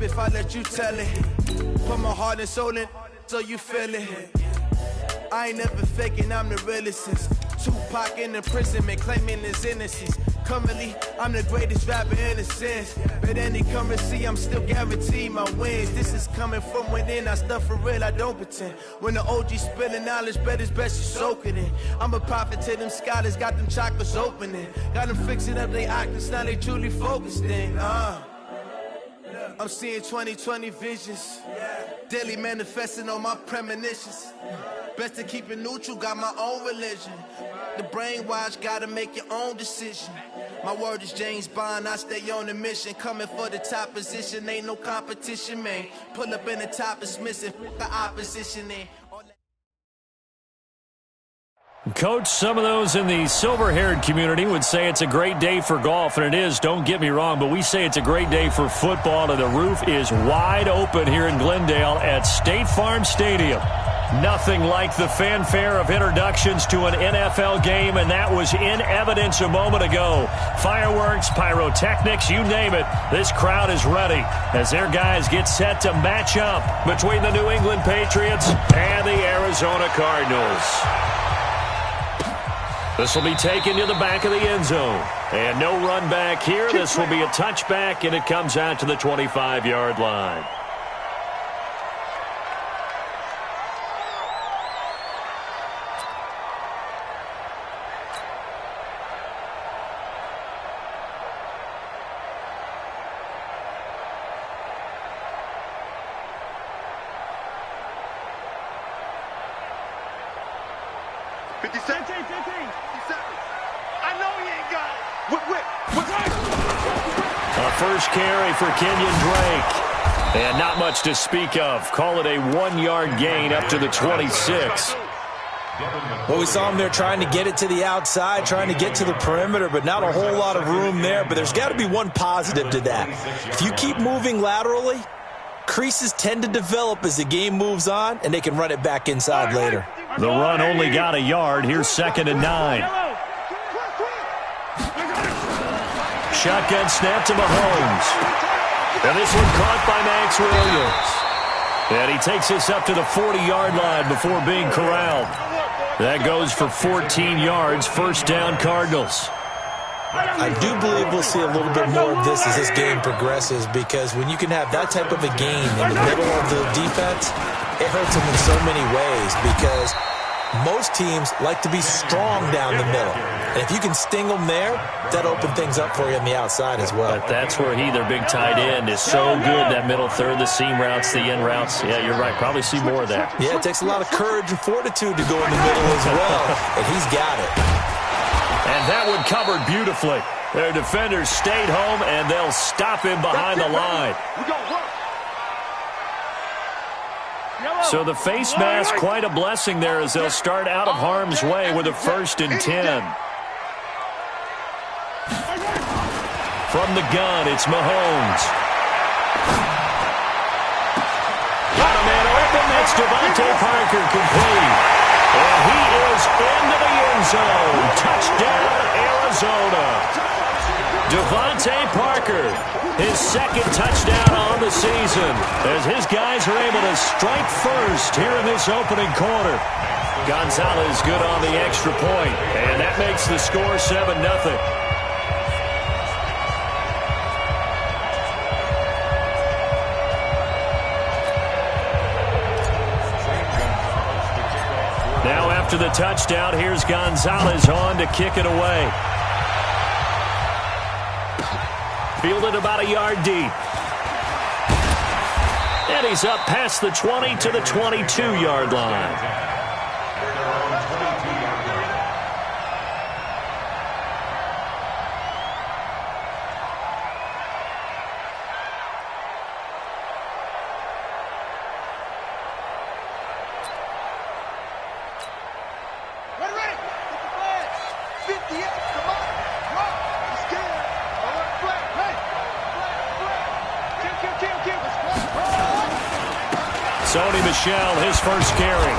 if I let you tell it. Put my heart and soul in, so you feel it. I ain't never faking, I'm the realest since Tupac in the imprisonment, claiming his innocence. Currently, I'm the greatest rapper in a sense. But any currency, I'm still guaranteed my wins. This is coming from within, I stuff for real, I don't pretend. When the OG spilling knowledge, bet it's best you soak it in. I'm a prophet to them scholars, got them chakras opening. Got them fixing up they octaves, now they truly focused in. I'm seeing 2020 visions, daily manifesting on my premonitions. Best to keep it neutral, got my own religion. The brainwash, gotta make your own decision. My word is James Bond, I stay on the mission. Coming for the top position, ain't no competition, man. Pull up in the top, it's missing, the opposition in. Coach, some of those in the silver-haired community would say it's a great day for golf, and it is, don't get me wrong, but we say it's a great day for football, and the roof is wide open here in Glendale at State Farm Stadium. Nothing like the fanfare of introductions to an NFL game, and that was in evidence a moment ago. Fireworks, pyrotechnics, you name it. This crowd is ready as their guys get set to match up between the New England Patriots and the Arizona Cardinals. This will be taken to the back of the end zone. And no run back here. This will be a touchback, and it comes out to the 25-yard line. First carry for Kenyon Drake. And not much to speak of. Call it a 1-yard gain up to the 26. Well, we saw him there trying to get it to the outside, trying to get to the perimeter, but not a whole lot of room there. But there's got to be one positive to that. If you keep moving laterally, creases tend to develop as the game moves on, and they can run it back inside later. The run only got a yard. Here's 2nd and 9. Shotgun snap to Mahomes. And this one caught by Max Williams. And he takes this up to the 40-yard line before being corralled. That goes for 14 yards, first down Cardinals. I do believe we'll see a little bit more of this as this game progresses, because when you can have that type of a gain in the middle of the defense, it hurts them in so many ways, because most teams like to be strong down the middle. And if you can sting them there, that'll open things up for you on the outside as well. But that's where their big tight end, is so good, that middle third, the seam routes, the in routes. Yeah, you're right. Probably see more of that. Yeah, it takes a lot of courage and fortitude to go in the middle as well, and he's got it. And that one covered beautifully. Their defenders stayed home, and they'll stop him behind the line. So the face mask, quite a blessing there, as they'll start out of harm's way with a 1st and 10. From the gun, it's Mahomes. Got a man open. That's Devontae Parker, complete. And he is into the end zone. Touchdown, Arizona. Devontae Parker, his 2nd touchdown on the season, as his guys are able to strike first here in this opening quarter. Gonzalez good on the extra point, and that makes the score 7-0. Now after the touchdown, here's Gonzalez on to kick it away. Fielded about a yard deep. And he's up past the 20 to the 22-yard line. Sony Michel, his first carry.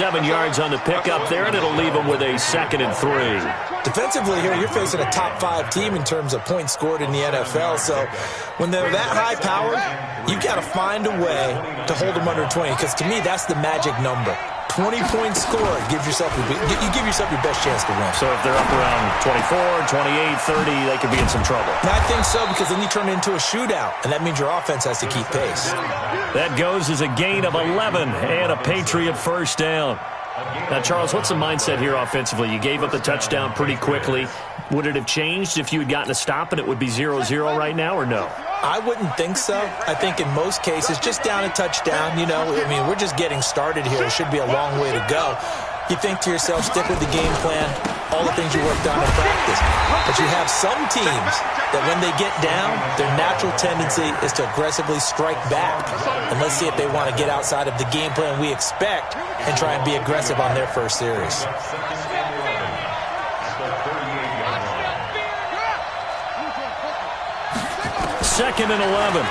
7 yards on the pickup there, and it'll leave them with a 2nd and 3. Defensively here, you're facing a top-5 team in terms of points scored in the NFL. So when they're that high-powered, you've got to find a way to hold them under 20, because to me, that's the magic number. 20 points scored, you give yourself your best chance to win. So if they're up around 24, 28, 30, they could be in some trouble. And I think so, because then you turn it into a shootout, and that means your offense has to keep pace. That goes as a gain of 11 and a Patriot first down. Now, Charles, what's the mindset here offensively? You gave up the touchdown pretty quickly. Would it have changed if you had gotten a stop and it would be 0-0 right now, or no? I wouldn't think so. I think in most cases, just down a touchdown, we're just getting started here. It should be a long way to go. You think to yourself, stick with the game plan, all the things you worked on in practice. But you have some teams that when they get down, their natural tendency is to aggressively strike back. And let's see if they want to get outside of the game plan we expect and try and be aggressive on their first series. Second and 11.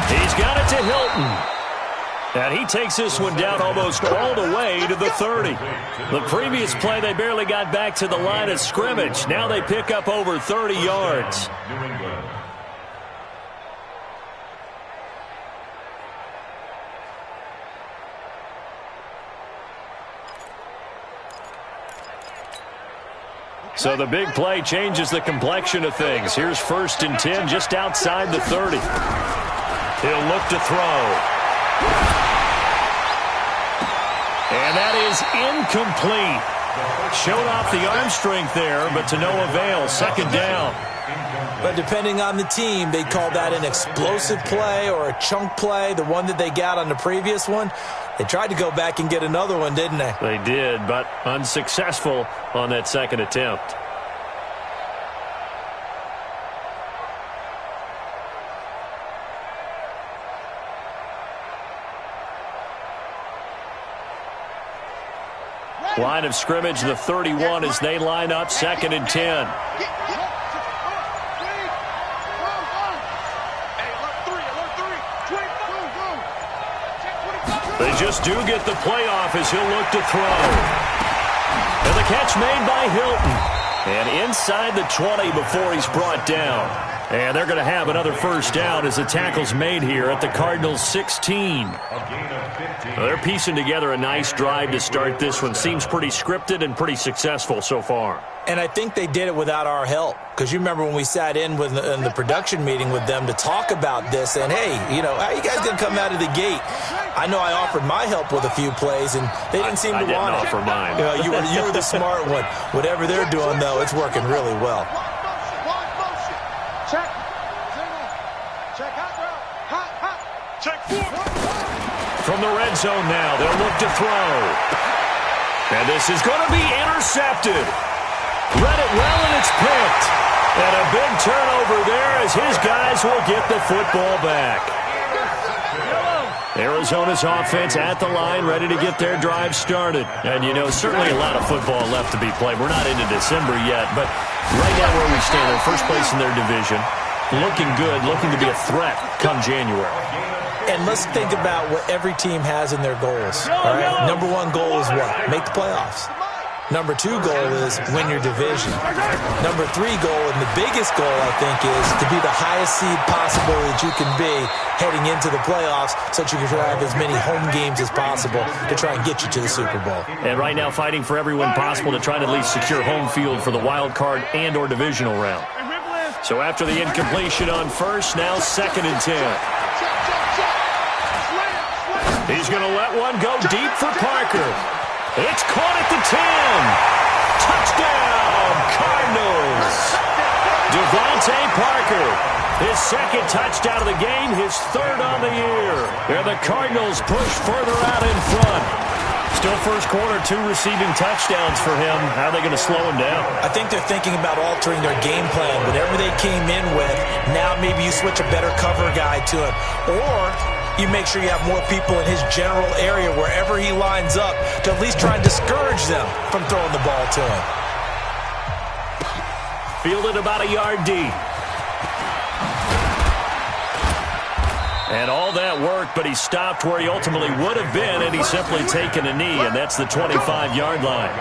He's got it to Hilton. And he takes this one down almost all the way to the 30. The previous play, they barely got back to the line of scrimmage. Now they pick up over 30 yards. So the big play changes the complexion of things. Here's 1st and 10 just outside the 30. He'll look to throw. And that is incomplete. Showed off the arm strength there, but to no avail. 2nd down. But depending on the team, they call that an explosive play or a chunk play. The one that they got on the previous one, they tried to go back and get another one, didn't they? They did, but unsuccessful on that 2nd attempt. Line of scrimmage, the 31 as they line up, 2nd and 10. They just do get the playoff as he'll look to throw. And the catch made by Hilton. And inside the 20 before he's brought down. And they're going to have another first down as the tackle's made here at the Cardinals' 16. They're piecing together a nice drive to start this one. Seems pretty scripted and pretty successful so far. And I think they did it without our help. Because you remember when we sat in the production meeting with them to talk about this. And, hey, how are you guys going to come out of the gate? I know I offered my help with a few plays, and they didn't seem to want it. I didn't offer mine. You were the smart one. Whatever they're doing, though, it's working really well. From the red zone now, they'll look to throw. And this is going to be intercepted. Read it well, and it's picked. And a big turnover there as his guys will get the football back. Arizona's offense at the line, ready to get their drive started. And, certainly a lot of football left to be played. We're not into December yet, but right now where we stand, they're first place in their division. Looking good, looking to be a threat come January. And let's think about what every team has in their goals. All right? Number 1 goal is what? Make the playoffs. Number 2 goal is win your division. Number 3 goal, and the biggest goal, I think, is to be the highest seed possible that you can be heading into the playoffs so that you can have as many home games as possible to try and get you to the Super Bowl. And right now fighting for every win possible to try to at least secure home field for the wild card and or divisional round. So after the incompletion on first, now 2nd and 10. He's going to let one go deep for Parker. It's caught at the 10. Touchdown, Cardinals. Devontae Parker, his 2nd touchdown of the game, his 3rd on the year. And the Cardinals push further out in front. Still first quarter, 2 receiving touchdowns for him. How are they going to slow him down? I think they're thinking about altering their game plan. Whatever they came in with, now maybe you switch a better cover guy to it. Or you make sure you have more people in his general area wherever he lines up to at least try and discourage them from throwing the ball to him. Fielded about a yard deep. And all that work, but he stopped where he ultimately would have been, and he's simply taken a knee, and that's the 25-yard line.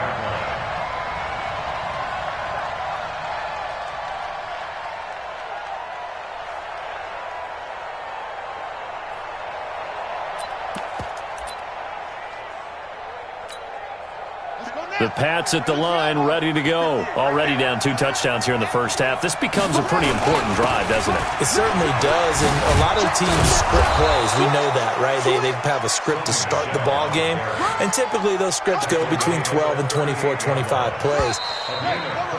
The Pats at the line, ready to go. Already down 2 touchdowns here in the first half. This becomes a pretty important drive, doesn't it? It certainly does, and a lot of teams script plays. We know that, right? They have a script to start the ball game, and typically those scripts go between 12 and 24, 25 plays.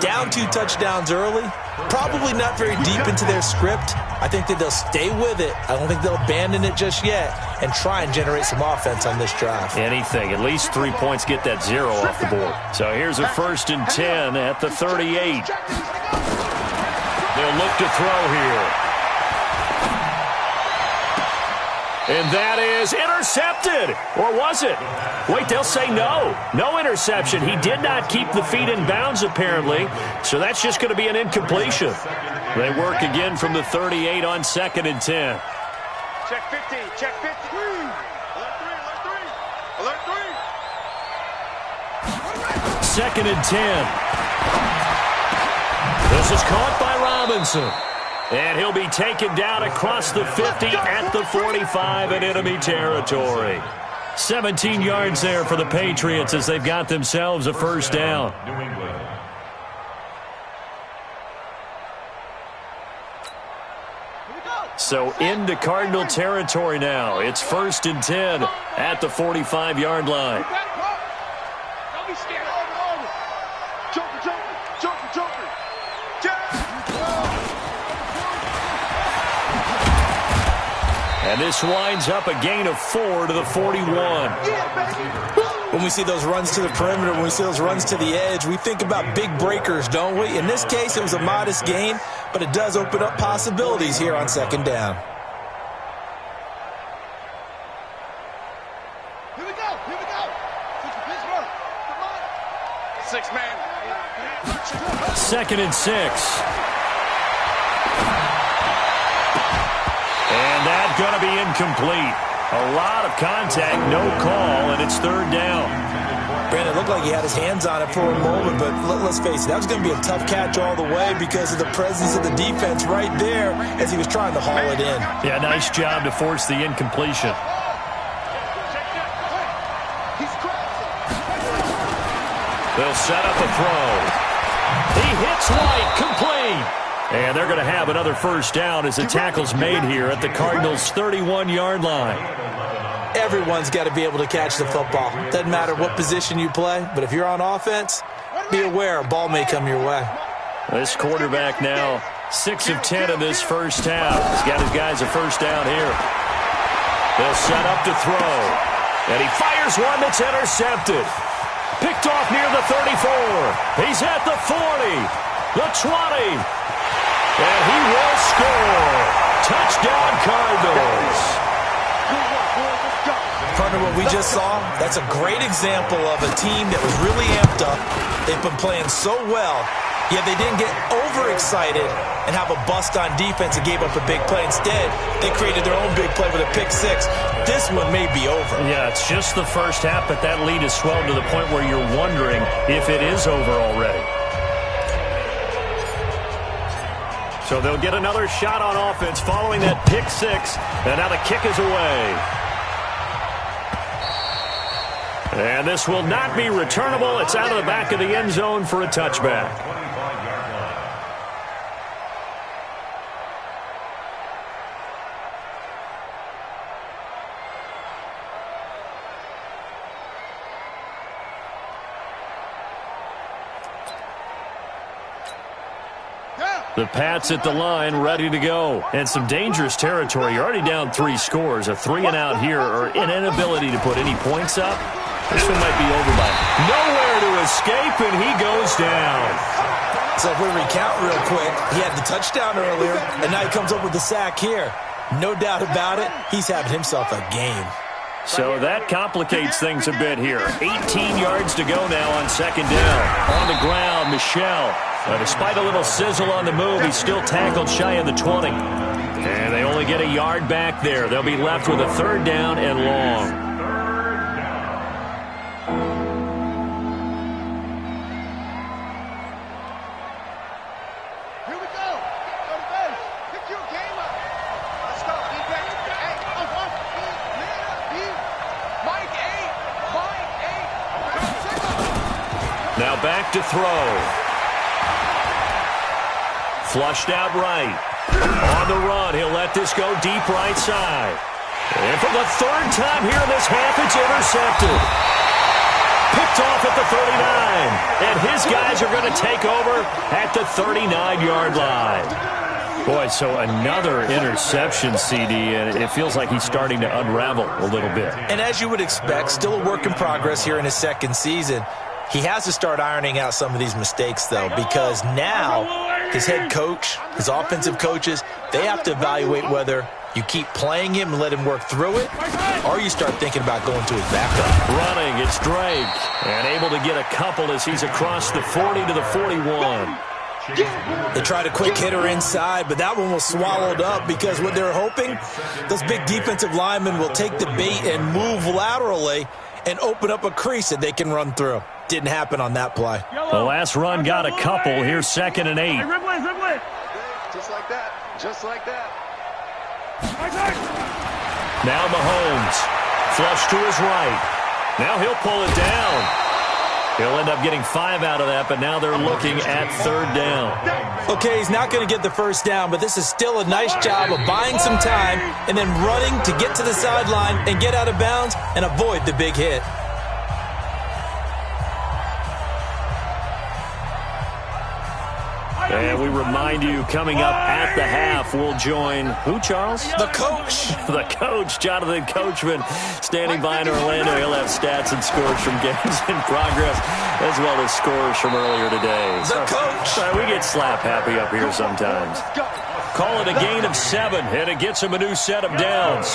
Down 2 touchdowns early, probably not very deep into their script. I think that they'll stay with it. I don't think they'll abandon it just yet and try and generate some offense on this drive. Anything. At least 3 points, get that 0 off the board. So here's a 1st and 10 at the 38. They'll look to throw here. And that is intercepted. Or was it? Wait, they'll say no. No interception. He did not keep the feet in bounds, apparently. So that's just going to be an incompletion. They work again from the 38 on 2nd and 10. Check 50. Check 50. Alert 3. Alert 3. Alert 3. 2nd and 10. This is caught by Robinson. And he'll be taken down across the 50 at the 45 in enemy territory. 17 yards there for the Patriots as they've got themselves a 1st down. So into Cardinal territory now. It's 1st and 10 at the 45-yard line. Don't be scared. Over. Joker. And this winds up a gain of 4 to the 41. When we see those runs to the perimeter, when we see those runs to the edge, we think about big breakers, don't we? In this case, it was a modest gain, but it does open up possibilities here on 2nd down. Here we go. 6 man. 2nd and 6. And that's going to be incomplete. A lot of contact, no call, and it's 3rd down. Brandon, it looked like he had his hands on it for a moment, but let's face it, that was going to be a tough catch all the way because of the presence of the defense right there as he was trying to haul it in. Yeah, nice job to force the incompletion. They'll set up a throw. He hits White, complete. And they're going to have another 1st down as the tackle's made here at the Cardinals' 31-yard line. Everyone's got to be able to catch the football. Doesn't matter what position you play, but if you're on offense, be aware a ball may come your way. This quarterback now 6 of 10 in this first half. He's got his guys a 1st down here. They'll set up to throw. And he fires one that's intercepted. Picked off near the 34. He's at the 40. The 20. And he will score. Touchdown, Cardinals. Partner, what we just saw, that's a great example of a team that was really amped up. They've been playing so well, yet they didn't get overexcited and have a bust on defense and gave up a big play. Instead, they created their own big play with a pick 6. This one may be over. Yeah, it's just the first half, but that lead has swelled to the point where you're wondering if it is over already. So they'll get another shot on offense following that pick 6, and now the kick is away. And this will not be returnable. It's out of the back of the end zone for a touchback. The Pats at the line, ready to go. And some dangerous territory. You're already down 3 scores. A 3-and-out here, or an inability to put any points up. This one might be over by nowhere to escape, and he goes down. So if we recount real quick, he had the touchdown earlier, and now he comes up with the sack here. No doubt about it, he's having himself a game. So that complicates things a bit here. 18 yards to go now on 2nd down. On the ground, Michel. Despite a little sizzle on the move, he's still tackled shy of the 20. And they only get a yard back there. They'll be left with a 3rd down and long. Now back to throw. Flushed out right. On the run, he'll let this go deep right side. And for the 3rd time here in this half, it's intercepted. Picked off at the 39. And his guys are going to take over at the 39-yard line. Boy, so another interception, CD, and it feels like he's starting to unravel a little bit. And as you would expect, still a work in progress here in his 2nd season. He has to start ironing out some of these mistakes, though, because now his head coach, his offensive coaches, they have to evaluate whether you keep playing him and let him work through it, or you start thinking about going to his backup. Running, it's Drake, and able to get a couple as he's across the 40 to the 41. They tried a quick hitter inside, but that one was swallowed up because what they're hoping, those big defensive linemen will take the bait and move laterally and open up a crease that they can run through. Didn't happen on that play. The last run got a couple. Here's 2nd and 8. Just like that. Just like that. Now Mahomes. Flush to his right. Now he'll pull it down. He'll end up getting 5 out of that, but now they're looking at 3rd down. Okay, he's not going to get the 1st down, but this is still a nice job of buying some time and then running to get to the sideline and get out of bounds and avoid the big hit. And we remind you, coming up at the half, we'll join who, Charles? The coach. The coach, Jonathan Coachman, standing by in Orlando. He'll have stats and scores from games in progress, as well as scores from earlier today. The coach. We get slap happy up here sometimes. Call it a gain of 7, and it gets him a new set of downs.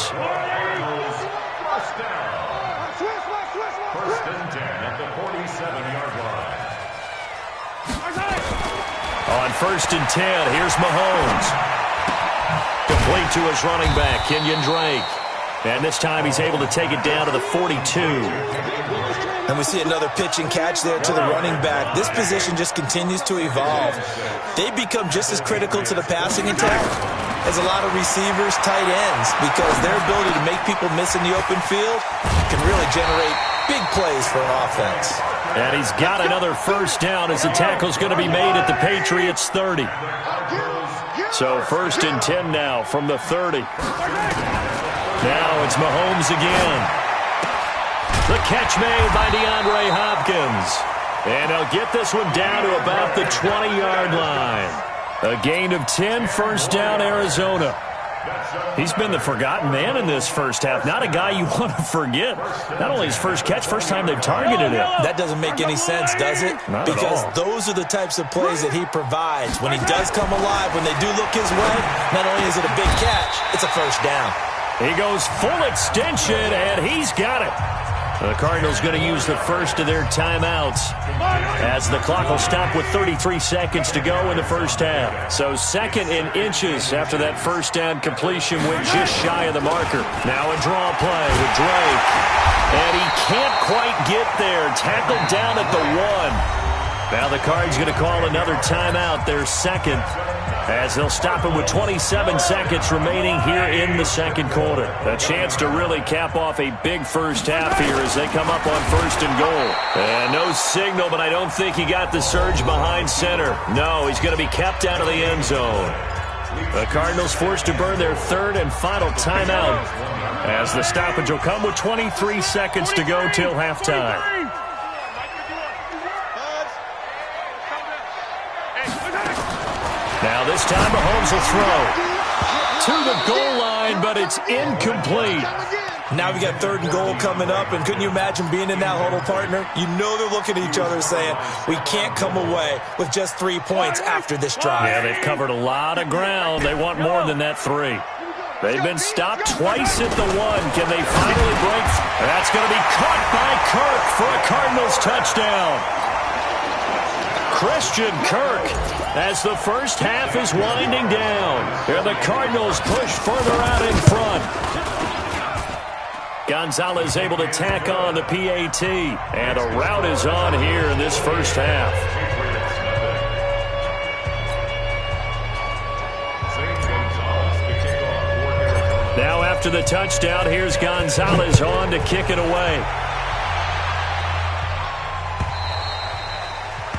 First and 10 at the 47-yard line. On 1st and 10, here's Mahomes. Complete to his running back, Kenyon Drake. And this time he's able to take it down to the 42. And we see another pitch and catch there to the running back. This position just continues to evolve. They become just as critical to the passing attack as a lot of receivers, tight ends, because their ability to make people miss in the open field can really generate big plays for an offense. And he's got another 1st down as the tackle's going to be made at the Patriots' 30. So 1st and 10 now from the 30. Now it's Mahomes again. The catch made by DeAndre Hopkins. And they'll get this one down to about the 20-yard line. A gain of 10, 1st down, Arizona. He's been the forgotten man in this 1st half. Not a guy you want to forget. Not only his first catch, first time they've targeted him. That doesn't make any sense, does it? Not because at all. Those are the types of plays that he provides. When he does come alive, when they do look his way, not only is it a big catch, it's a 1st down. He goes full extension, and he's got it. The Cardinals going to use the first of their timeouts as the clock will stop with 33 seconds to go in the first half. So 2nd in inches after that 1st down completion went just shy of the marker. Now a draw play with Drake. And he can't quite get there. Tackled down at the 1. Now the Cards going to call another timeout, their 2nd, as they'll stop him with 27 seconds remaining here in the 2nd quarter. A chance to really cap off a big 1st half here as they come up on 1st and goal. And no signal, but I don't think he got the surge behind center. No, he's going to be kept out of the end zone. The Cardinals forced to burn their 3rd and final timeout as the stoppage will come with 23 seconds to go till halftime. Now this time Mahomes will throw to the goal line, but it's incomplete. Now we got 3rd and goal coming up, and couldn't you imagine being in that huddle, partner? You know they're looking at each other saying, we can't come away with just 3 points after this drive. Yeah, they've covered a lot of ground. They want more than that 3. They've been stopped twice at the 1. Can they finally break? That's going to be caught by Kirk for a Cardinals touchdown. Christian Kirk as the first half is winding down. And the Cardinals push further out in front. Gonzalez able to tack on the PAT. And a rout is on here in this first half. Now after the touchdown, here's Gonzalez on to kick it away.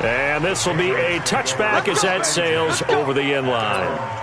And this will be a touchback as that sails over the end line.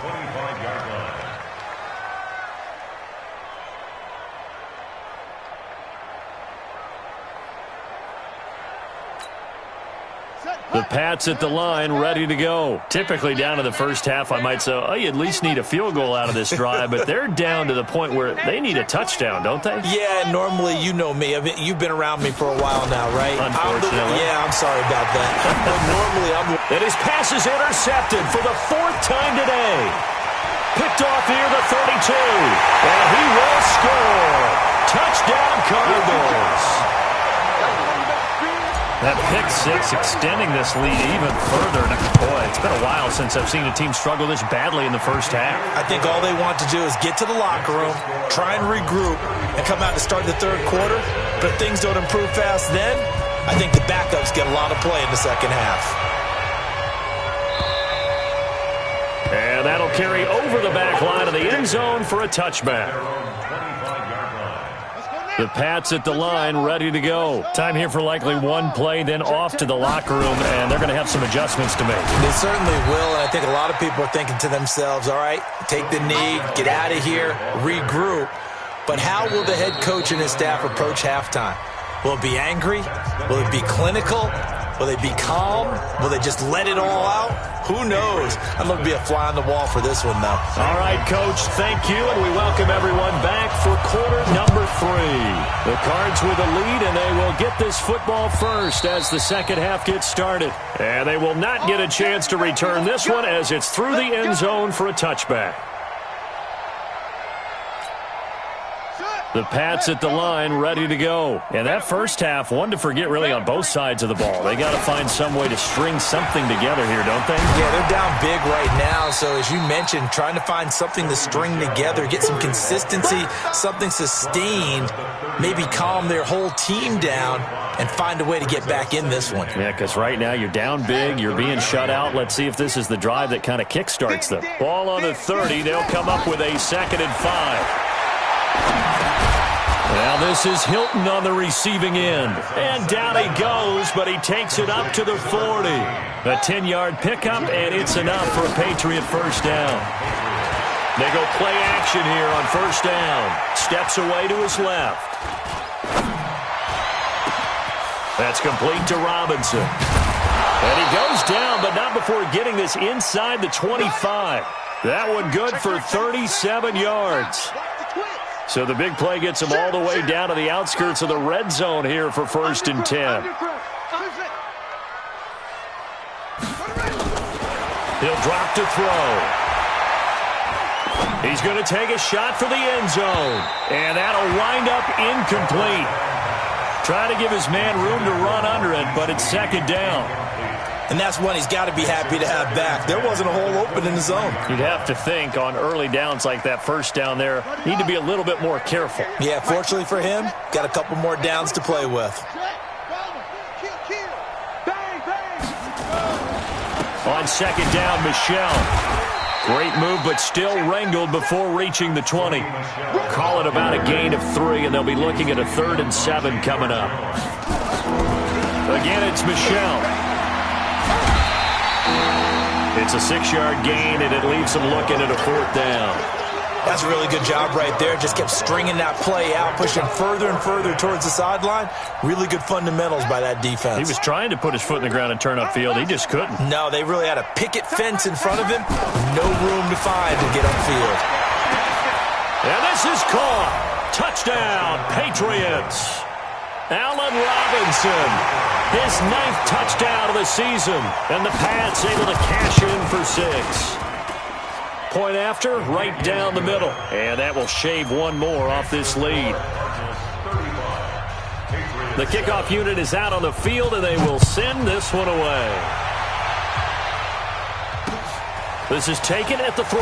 The Pats at the line, ready to go. Typically down to the first half, I might say, oh, you at least need a field goal out of this drive, but they're down to the point where they need a touchdown, don't they? Yeah, normally, you know me. I mean, you've been around me for a while now, right? Unfortunately. I'm sorry about that. But normally, And his pass is intercepted for the 4th time today. Picked off near the 32. And he will score. Touchdown, Cardinals. That pick six extending this lead even further. Boy, it's been a while since I've seen a team struggle this badly in the first half. I think all they want to do is get to the locker room, try and regroup, and come out to start the third quarter. But if things don't improve fast then, I think the backups get a lot of play in the second half. And that'll carry over the back line of the end zone for a touchback. The Pats at the line, ready to go. Time here for likely one play, then off to the locker room, and they're going to have some adjustments to make. They certainly will, and I think a lot of people are thinking to themselves, all right, take the knee, get out of here, regroup. But how will the head coach and his staff approach halftime? Will it be angry? Will it be clinical? Will they be calm? Will they just let it all out? Who knows? I'd love to be a fly on the wall for this one, though. All right, Coach, thank you, and we welcome everyone back for quarter number 3. The Cards with a lead, and they will get this football first as the second half gets started. And they will not get a chance to return this one as it's through the end zone for a touchback. The Pats at the line, ready to go. And that first half, one to forget really on both sides of the ball. They got to find some way to string something together here, don't they? Yeah, they're down big right now. So as you mentioned, trying to find something to string together, get some consistency, something sustained, maybe calm their whole team down and find a way to get back in this one. Yeah, because right now you're down big, you're being shut out. Let's see if this is the drive that kind of kickstarts them. Ball on the 30. They'll come up with a 2nd and 5. Now this is Hilton on the receiving end. And down he goes, but he takes it up to the 40. A 10-yard pickup, and it's enough for a Patriot first down. They go play action here on first down. Steps away to his left. That's complete to Robinson. And he goes down, but not before getting this inside the 25. That one good for 37 yards. So the big play gets him all the way down to the outskirts of the red zone here for 1st and 10. He'll drop to throw. He's going to take a shot for the end zone. And that'll wind up incomplete. Trying to give his man room to run under it, but it's 2nd down. And that's one he's got to be happy to have back. There wasn't a hole open in the zone. You'd have to think on early downs like that first down there, need to be a little bit more careful. Yeah, fortunately for him, got a couple more downs to play with. On 2nd down, Michelle. Great move, but still wrangled before reaching the 20. Call it about a gain of 3, and they'll be looking at a 3rd and 7 coming up. Again, it's Michelle. It's a 6-yard gain, and it leaves them looking at a 4th down. That's a really good job right there. Just kept stringing that play out, pushing further and further towards the sideline. Really good fundamentals by that defense. He was trying to put his foot in the ground and turn upfield. He just couldn't. No, they really had a picket fence in front of him. No room to find to get upfield. And this is caught. Touchdown, Patriots. Allen Robinson, his 9th touchdown of the season, and the Pats able to cash in for 6. Point after, right down the middle, and that will shave one more off this lead. The kickoff unit is out on the field, and they will send this one away. This is taken at the 3.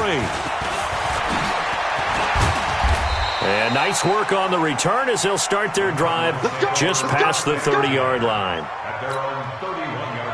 And nice work on the return as they'll start their drive just past the 30-yard line. At their own 31-yard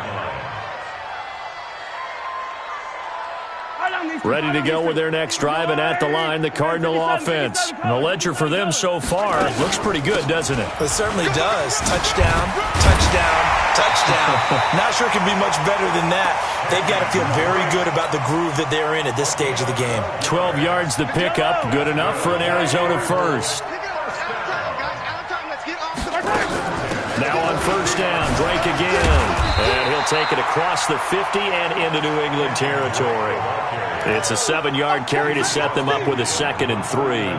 line. Ready to go with their next drive, and at the line, the Cardinal offense. And the ledger for them so far looks pretty good, doesn't it? It certainly does. Touchdown, touchdown, touchdown. Not sure it can be much better than that. They've got to feel very good about the groove that they're in at this stage of the game. 12 yards to pick up, good enough for an Arizona first. Now on first down, Drake again. And he'll take it across the 50 and into New England territory. It's a 7-yard carry to set them up with a 2nd and 3.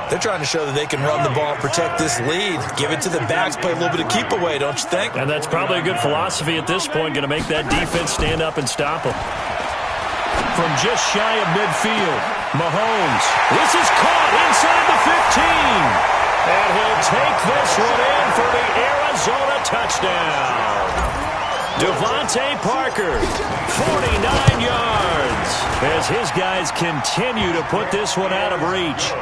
They're trying to show that they can run the ball and protect this lead. Give it to the backs, play a little bit of keep away, don't you think? And that's probably a good philosophy at this point, going to make that defense stand up and stop them. From just shy of midfield, Mahomes. This is caught inside the 15. And he'll take this one in for the Arizona touchdown. Devontae Parker, 49 yards, as his guys continue to put this one out of reach.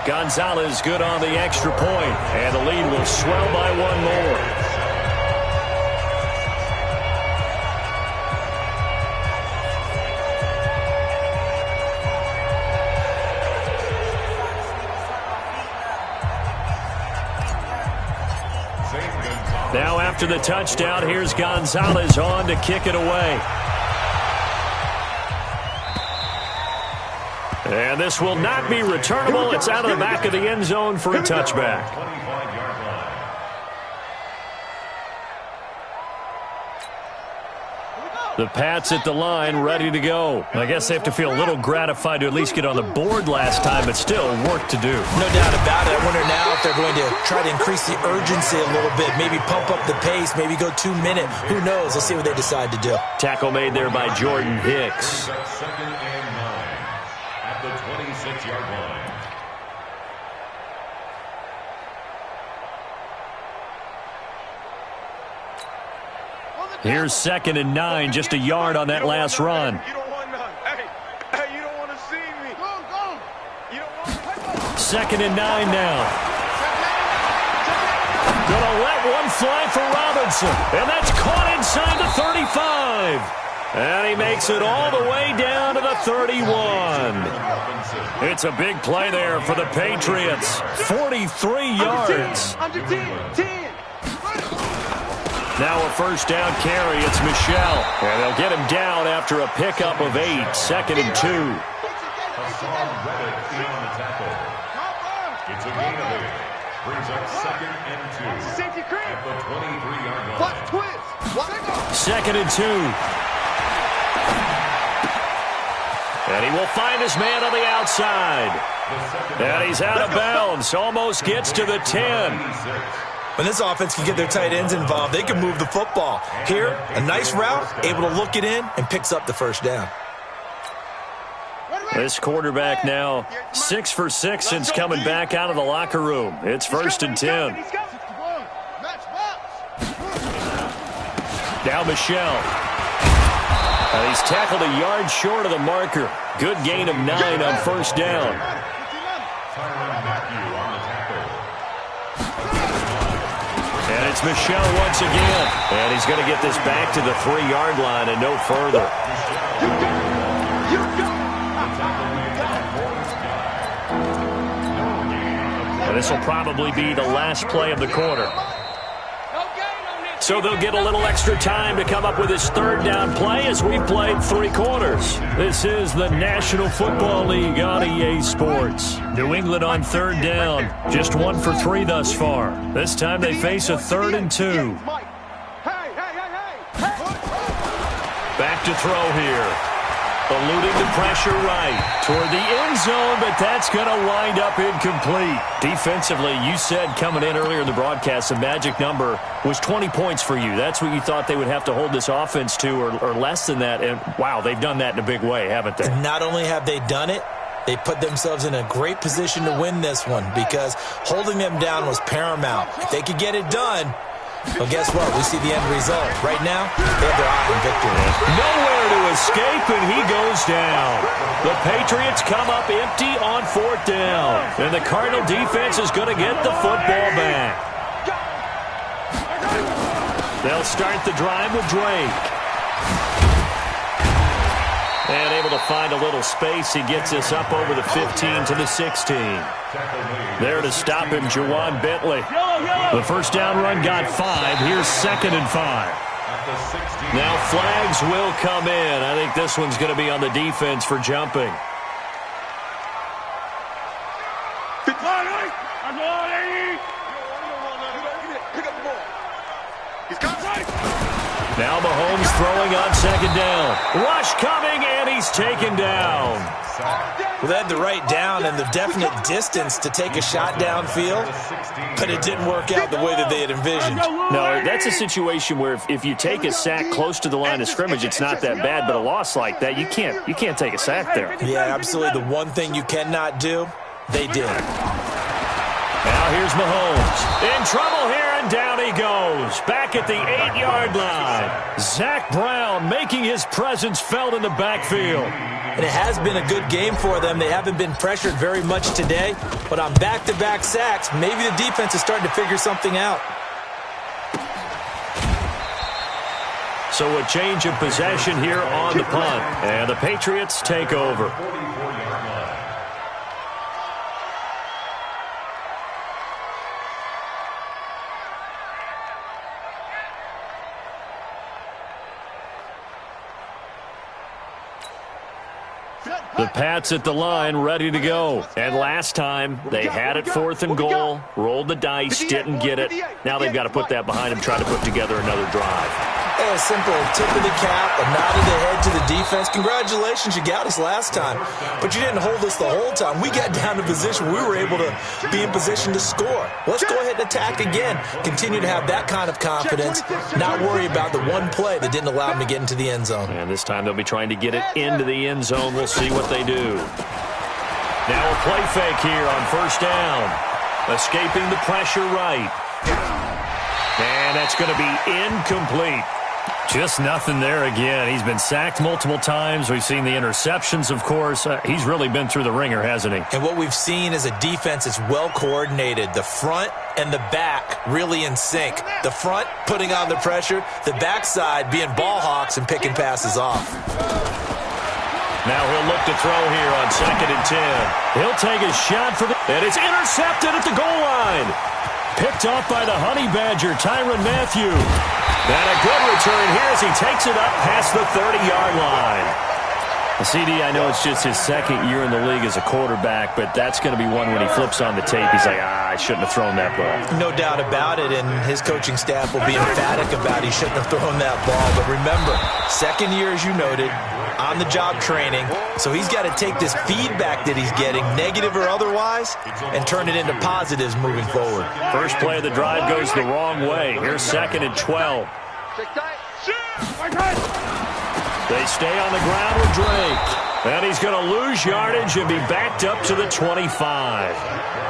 Gonzalez good on the extra point, and the lead will swell by one more. Now after the touchdown, here's Gonzalez on to kick it away. And this will not be returnable. It's out of the back of the end zone for a touchback. The Pats at the line, ready to go. I guess they have to feel a little gratified to at least get on the board last time, but still work to do. No doubt about it. I wonder now if they're going to try to increase the urgency a little bit, maybe pump up the pace, maybe go 2-minute. Who knows? Let's see what they decide to do. Tackle made there by Jordan Hicks. 2nd and 9 at the 26-yard line. Here's 2nd and 9, just a yard on that last run. You don't want none. Hey, you don't want to see me. Go. You don't want 2nd and 9 now. Gonna let one fly for Robinson, and that's caught inside the 35. And he makes it all the way down to the 31. It's a big play there for the Patriots. 43 yards. under 10. Now a first down carry. It's Michel. And they'll get him down after a pickup of 8. 2nd and 2. Hassan Reddick in on the tackle. It's a gain of 8. Brings up 2nd and 2 at the 23-yard line. 2nd and 2. And he will find his man on the outside. And he's out of bounds. Almost gets to the 10. When this offense can get their tight ends involved, they can move the football. Here, a nice route, able to look it in, and picks up the first down. This quarterback now 6 for 6 since coming back out of the locker room. It's 1st and 10. Now Michel. And he's tackled a yard short of the marker. Good gain of 9 on first down. And it's Michel once again. And he's going to get this back to the 3-yard line and no further. And this will probably be the last play of the quarter. So they'll get a little extra time to come up with his 3rd down play as we've played 3 quarters. This is the National Football League on EA Sports. New England on 3rd down. Just 1 for 3 thus far. This time they face a 3rd and 2. Back to throw here. Eluding the pressure right toward the end zone, but that's going to wind up incomplete. Defensively, you said coming in earlier in the broadcast, the magic number was 20 points for you. That's what you thought they would have to hold this offense to, or less than that. And, wow, they've done that in a big way, haven't they? Not only have they done it, they put themselves in a great position to win this one because holding them down was paramount. If they could get it done, Well, guess what? We see the end result. Right now, they have their eye on victory. Nowhere to escape, and he goes down. The Patriots come up empty on 4th down. And the Cardinal defense is going to get the football back. They'll start the drive with Drake. And able to find a little space. He gets us up over the 15 to the 16. There to stop him, Juwan Bentley. The first down run got 5. Here's 2nd and 5. Now flags will come in. I think this one's going to be on the defense for jumping. Now Mahomes throwing on 2nd down. Rush coming, and he's taken down. Well, they had the right down and the definite distance to take a shot downfield, but it didn't work out the way that they had envisioned. No, that's a situation where if you take a sack close to the line of scrimmage, it's not that bad, but a loss like that, you can't take a sack there. Yeah, absolutely. The one thing you cannot do, they did. Now here's Mahomes. In trouble here, and down he goes. Back at the 8-yard line. Zach Brown making his presence felt in the backfield. And it has been a good game for them. They haven't been pressured very much today, but on back-to-back sacks, maybe the defense is starting to figure something out. So a change of possession here on the punt. And the Patriots take over. The Pats at the line, ready to go. And last time, they had it 4th and goal, rolled the dice, didn't get it. Now they've got to put that behind them, try to put together another drive. A simple tip of the cap, a nod of the head to the defense. Congratulations, you got us last time. But you didn't hold us the whole time. We got down to position. We were able to be in position to score. Let's go ahead and attack again. Continue to have that kind of confidence. Not worry about the one play that didn't allow them to get into the end zone. And this time they'll be trying to get it into the end zone. We'll see what they do. Now a play fake here on 1st down. Escaping the pressure right. And that's going to be incomplete. Just nothing there again. He's been sacked multiple times. We've seen the interceptions, of course. He's really been through the ringer, hasn't he? And what we've seen is a defense that's well coordinated. The front and the back really in sync. The front putting on the pressure. The backside being ball hawks and picking passes off. Now he'll look to throw here on 2nd and 10. He'll take a shot for the... And it's intercepted at the goal line. Picked off by the Honey Badger, Tyrann Mathieu. And a good return here as he takes it up past the 30-yard line. CD, I know it's just his 2nd year in the league as a quarterback, but that's going to be one when he flips on the tape. He's like, I shouldn't have thrown that ball. No doubt about it, and his coaching staff will be emphatic about he shouldn't have thrown that ball. But remember, 2nd year, as you noted, on-the-job training, so he's got to take this feedback that he's getting, negative or otherwise, and turn it into positives moving forward. First play of the drive goes the wrong way. Here's 2nd and 12. They stay on the ground with Drake. And he's going to lose yardage and be backed up to the 25.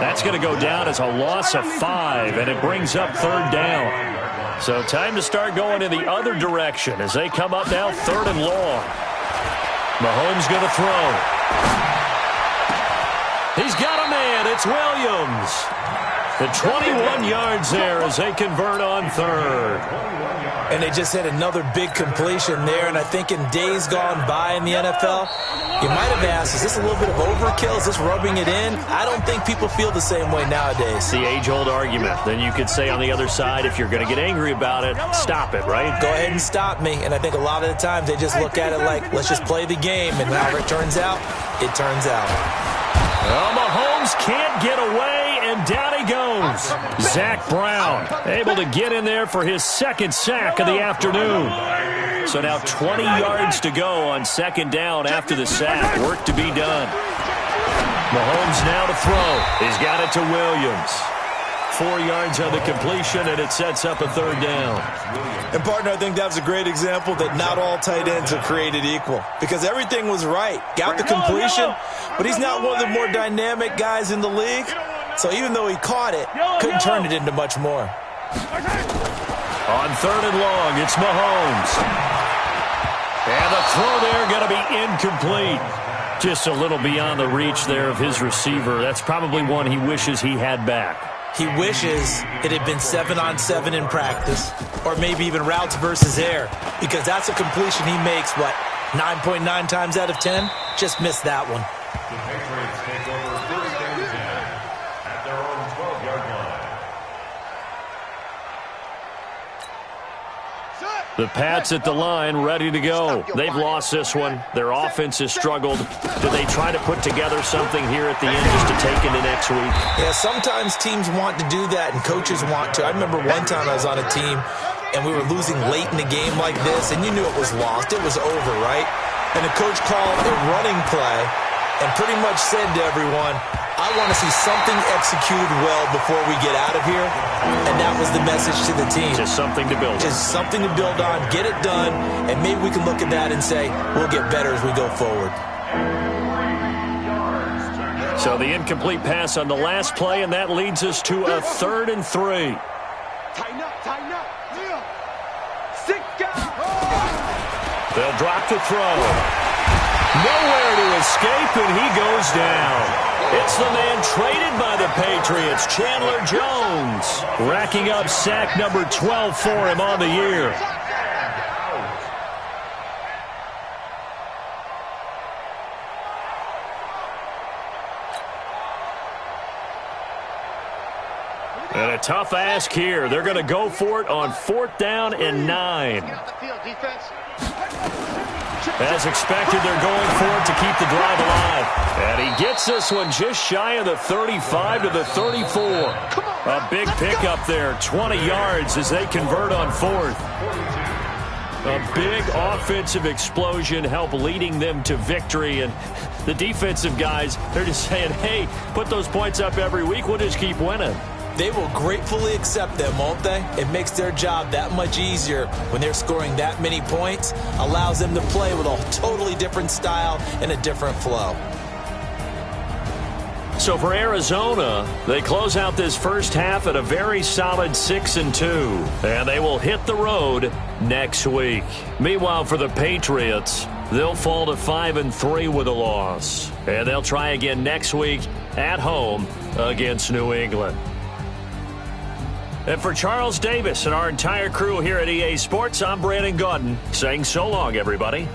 That's going to go down as a loss of 5, and it brings up 3rd down. So time to start going in the other direction as they come up now 3rd and long. Mahomes going to throw. He's got a man. It's Williams. The 21 yards there as they convert on 3rd. And they just had another big completion there. And I think in days gone by in the NFL, you might have asked, is this a little bit of overkill? Is this rubbing it in? I don't think people feel the same way nowadays. The age-old argument. Then you could say on the other side, if you're going to get angry about it, stop it, right? Go ahead and stop me. And I think a lot of the times they just look at it like, let's just play the game. And however it turns out, it turns out. Well, Mahomes can't get away, and down he goes. Zach Brown able to get in there for his 2nd sack of the afternoon. So now 20 yards to go on 2nd down after the sack. Work to be done. Mahomes now to throw. He's got it to Williams. 4 yards on the completion, and it sets up a 3rd down. And, partner, I think that was a great example that not all tight ends are created equal, because everything was right. Got the completion, but he's not one of the more dynamic guys in the league. So even though he caught it, couldn't turn it into much more. On 3rd and long, it's Mahomes. And the throw there going to be incomplete. Just a little beyond the reach there of his receiver. That's probably one he wishes he had back. He wishes it had been 7-on-7 in practice, or maybe even routes versus air, because that's a completion he makes, 9.9 times out of 10? Just missed that one. The Patriots take over 1st and 10 at their own 12-yard line. The Pats at the line, ready to go. They've lost this one. Their offense has struggled. Do they try to put together something here at the end just to take into next week? Yeah, sometimes teams want to do that and coaches want to. I remember one time I was on a team and we were losing late in the game like this, and you knew it was lost. It was over, right? And the coach called a running play and pretty much said to everyone, I want to see something executed well before we get out of here. And that was the message to the team. Just something to build on. Just something to build on, get it done, and maybe we can look at that and say, we'll get better as we go forward. So the incomplete pass on the last play, and that leads us to a 3rd and 3. Tighten up, tighten up. They'll drop the throw. Nowhere to escape, and he goes down. It's the man traded by the Patriots, Chandler Jones, racking up sack number 12 for him on the year. And a tough ask here. They're going to go for it on 4th down and 9. As expected, they're going for it to keep the drive alive. And he gets this one just shy of the 35 to the 34. A big pickup there, 20 yards as they convert on 4th. A big offensive explosion helped leading them to victory. And the defensive guys, they're just saying, hey, put those points up every week. We'll just keep winning. They will gratefully accept them, won't they? It makes their job that much easier when they're scoring that many points. Allows them to play with a totally different style and a different flow. So for Arizona, they close out this first half at a very solid 6-2. And they will hit the road next week. Meanwhile, for the Patriots, they'll fall to 5-3 with a loss. And they'll try again next week at home against New England. And for Charles Davis and our entire crew here at EA Sports, I'm Brandon Gaudin saying so long, everybody.